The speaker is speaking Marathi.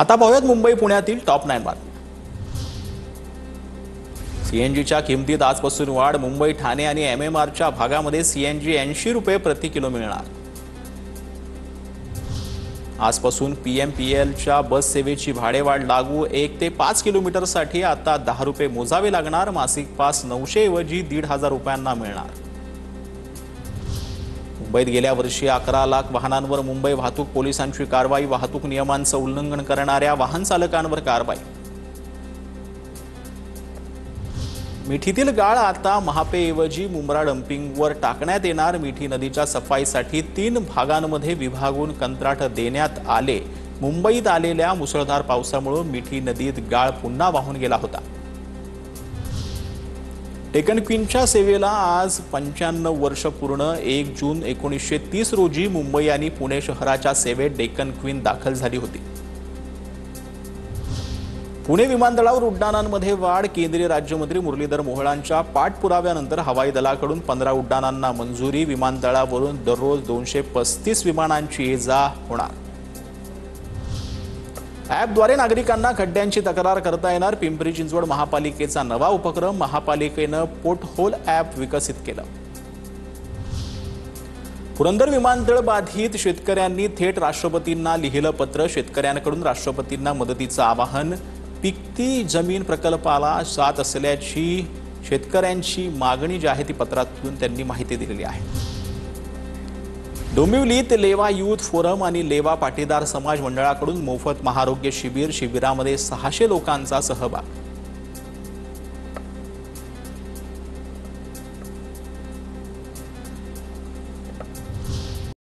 आता पाहूयात मुंबई पुण्यातील टॉप 9 बातम्या। सीएनजीच्या किमतीत आजपासून वाढ। मुंबई ठाणे आणि एमएमआरच्या भागामध्ये सीएनजी 80 रुपये प्रति किलो मिळणार। आजपासून पीएमपीएलच्या बस सेवेची भाडेवाढ लागू। 1 ते 5 किलोमीटरसाठी आता 10 रुपये मोजावे लागणार। मासिक पास 900 ऐवजी 1,500 रुपयांना मिळणार। मुंबईत गेल्या वर्षी 11 लाख वाहनांवर मुंबई वाहतूक पोलिसांची कारवाई। वाहतूक नियमांचं उल्लंघन करणाऱ्या वाहन चालकांवर कारवाई। मिठीतील गाळ आता महापेऐवजी मुंब्रा डम्पिंगवर टाकण्यात येणार। मिठी नदीच्या सफाईसाठी 3 भागांमध्ये विभागून कंत्राट देण्यात आले। मुंबईत आलेल्या मुसळधार पावसामुळे मिठी नदीत गाळ पुन्हा वाहून गेला होता। डेक्कन क्वीनच्या सेवेला आज 95 वर्ष पूर्ण। 1 जून 1930 रोजी मुंबई आणि पुणे शहराच्या सेवेत डेक्कन क्वीन दाखल झाली होती। पुणे विमानतळावर उड्डाणांमध्ये वाढ। केंद्रीय राज्यमंत्री मुरलीधर मोहोळांच्या पाठपुराव्यानंतर हवाई दलाकडून 15 उड्डाणांना मंजुरी। विमानतळावरून दररोज 235 विमानांची ये-जा होणार। ॲपद्वारे नागरिकांना खड्ड्यांची तक्रार करता येणार। पिंपरी चिंचवड महापालिकेचा नवा उपक्रम। महापालिकेनं पोर्टहोल ॲप विकसित केलं। पुरंदर विमानतळ बाधित शेतकऱ्यांनी थेट राष्ट्रपतींना लिहिलं पत्र। शेतकऱ्यांकडून राष्ट्रपतींना मदतीचं आवाहन। पिकती जमीन प्रकल्पाला जात असल्याची शेतकऱ्यांची मागणी जी आहे ती पत्रातून त्यांनी माहिती दिलेली आहे। डोंबिवलीत लेवा यूथ फोरम आणि लेवा पाटीदार समाज मंडळाकडून मोफत महाआरोग्य शिबिर। शिबिरामध्ये 600 लोकांचा सहभाग।